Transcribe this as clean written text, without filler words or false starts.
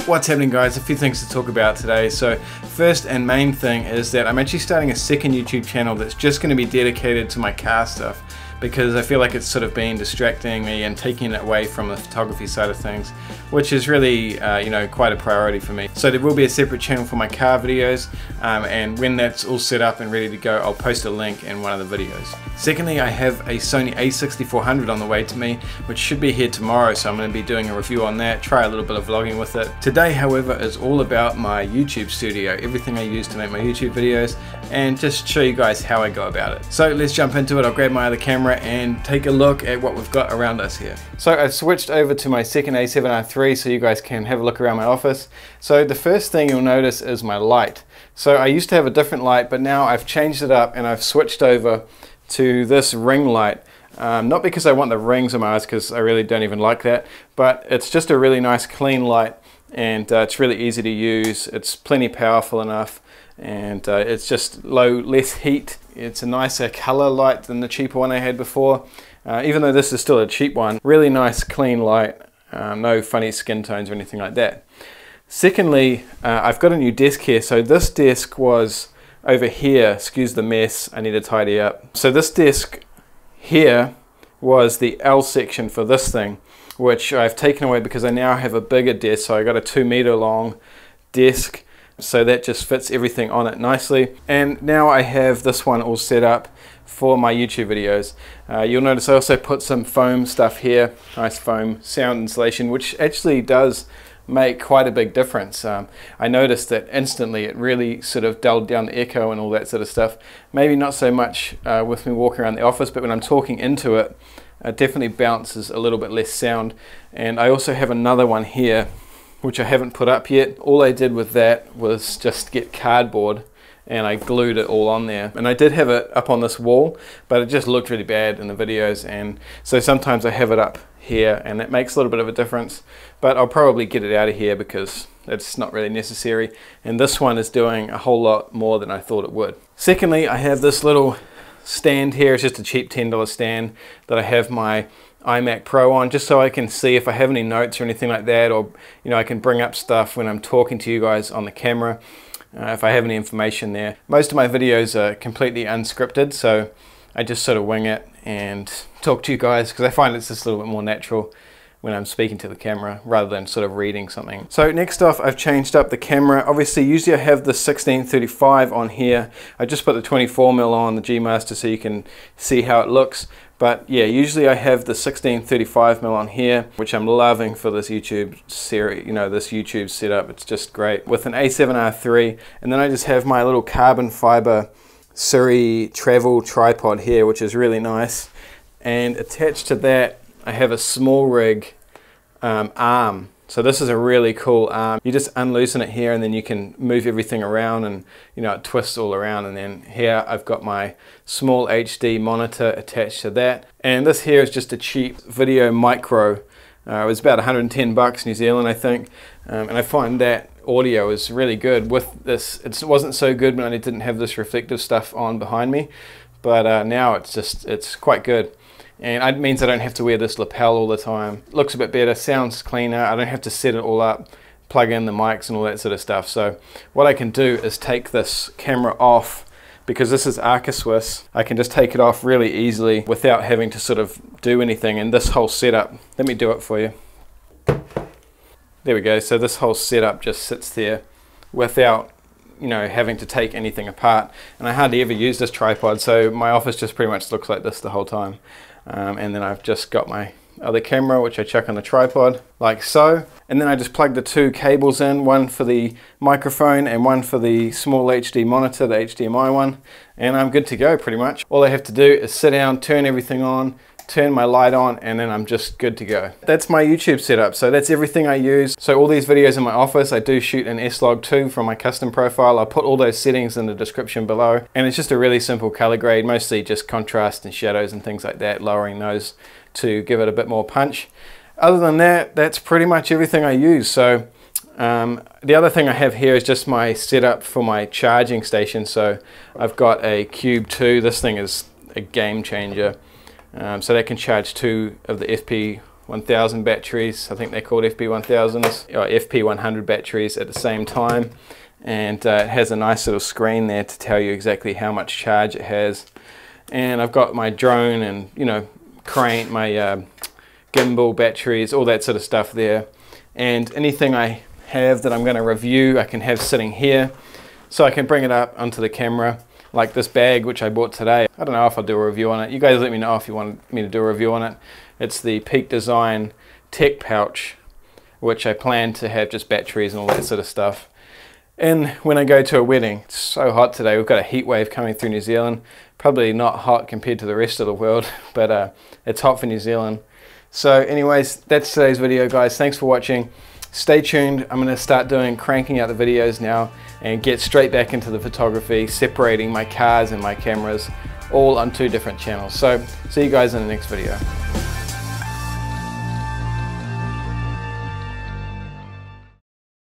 What's happening, guys? A few things to talk about today. So first and main thing is that I'm actually starting a second YouTube channel that's just going to be dedicated to my car stuff, because I feel like it's sort of been distracting me and taking it away from the photography side of things, which is really quite a priority for me. So there will be a separate channel for my car videos, and when that's all set up and ready to go, I'll post a link in one of the videos. Secondly, I have a Sony A7RIII on the way to me, which should be here tomorrow, so I'm going to be doing a review on that, try a little bit of vlogging with it. Today, however, is all about my YouTube studio, everything I use to make my YouTube videos, and just show you guys how I go about it. So let's jump into it. I'll grab my other camera and take a look at what we've got around us here. So I've switched over to my second A7RIII so you guys can have a look around my office. So the first thing you'll notice is my light. So I used to have a different light, but now I've changed it up and I've switched over to this ring light. Not because I want the rings on my eyes, because I really don't even like that, but it's just a really nice clean light, and it's really easy to use. It's plenty powerful enough, and it's just less heat. It's a nicer color light than the cheaper one I had before, even though this is still a cheap one. Really nice clean light, no funny skin tones or anything like that. Secondly, I've got a new desk here. So this desk was over here, excuse the mess, I need to tidy up. So this desk here was the L section for this thing, which I've taken away because I now have a bigger desk. So I got a 2-meter long desk, so that just fits everything on it nicely. And now I have this one all set up for my YouTube videos. You'll notice I also put some foam stuff here, nice foam sound insulation, which actually does make quite a big difference. I noticed that instantly it really sort of dulled down the echo and all that sort of stuff. Maybe not so much with me walking around the office, but when I'm talking into it, it definitely bounces a little bit less sound. And I also have another one here, which I haven't put up yet. All I did with that was just get cardboard and I glued it all on there. And I did have it up on this wall, but it just looked really bad in the videos, and so sometimes I have it up here and it makes a little bit of a difference, but I'll probably get it out of here because it's not really necessary. And this one is doing a whole lot more than I thought it would. Secondly, I have this little stand here. It's just a cheap $10 stand that I have my iMac Pro on, just so I can see if I have any notes or anything like that, or I can bring up stuff when I'm talking to you guys on the camera, if I have any information there. Most of my videos are completely unscripted, so I just sort of wing it and talk to you guys, because I find it's just a little bit more natural when I'm speaking to the camera rather than sort of reading something. So next off, I've changed up the camera. Obviously, usually I have the 16-35 on here. I just put the 24mm on the G Master so you can see how it looks. But yeah, usually I have the 16-35mm on here, which I'm loving for this YouTube series, this YouTube setup. It's just great. With an A7R III, and then I just have my little carbon fiber Sirui travel tripod here, which is really nice. And attached to that, I have a Smallrig arm. So this is a really cool arm. You just unloosen it here and then you can move everything around, and it twists all around. And then here I've got my SmallHD monitor attached to that. And this here is just a cheap video micro. It was about 110 bucks New Zealand, I think. And I find that audio is really good. With this, it wasn't so good when I didn't have this reflective stuff on behind me. But now it's quite good. And it means I don't have to wear this lapel all the time. Looks a bit better, sounds cleaner. I don't have to set it all up, plug in the mics and all that sort of stuff. So what I can do is take this camera off, because this is Arca Swiss. I can just take it off really easily without having to sort of do anything. And this whole setup, let me do it for you. There we go. So this whole setup just sits there without having to take anything apart. And I hardly ever use this tripod, so my office just pretty much looks like this the whole time. And then I've just got my other camera, which I chuck on the tripod like so, and then I just plug the 2 cables in, one for the microphone and one for the SmallHD monitor, the HDMI one, and I'm good to go pretty much. All I have to do is sit down, turn everything on, turn my light on, and then I'm just good to go. That's my YouTube setup. So that's everything I use. So all these videos in my office, I do shoot in SLOG2 from my custom profile. I'll put all those settings in the description below. And it's just a really simple color grade, mostly just contrast and shadows and things like that, lowering those to give it a bit more punch. Other than that, that's pretty much everything I use. So the other thing I have here is just my setup for my charging station. So I've got a Cube 2. This thing is a game changer. So that can charge 2 of the FP1000 batteries. I think they're called FP1000s or FP100 batteries at the same time, and it has a nice little screen there to tell you exactly how much charge it has. And I've got my drone and, you know, crane, my gimbal batteries, all that sort of stuff there. And anything I have that I'm going to review, I can have sitting here, so I can bring it up onto the camera, like this bag which I bought today. I don't know if I'll do a review on it. You guys let me know if you want me to do a review on it. It's the Peak Design Tech Pouch, which I plan to have just batteries and all that sort of stuff. And when I go to a wedding, it's so hot today, we've got a heat wave coming through New Zealand. Probably not hot compared to the rest of the world, but it's hot for New Zealand. So anyways, that's today's video, guys. Thanks for watching. Stay tuned. I'm going to start cranking out the videos now and get straight back into the photography, separating my cars and my cameras all on 2 different channels. So see you guys in the next video.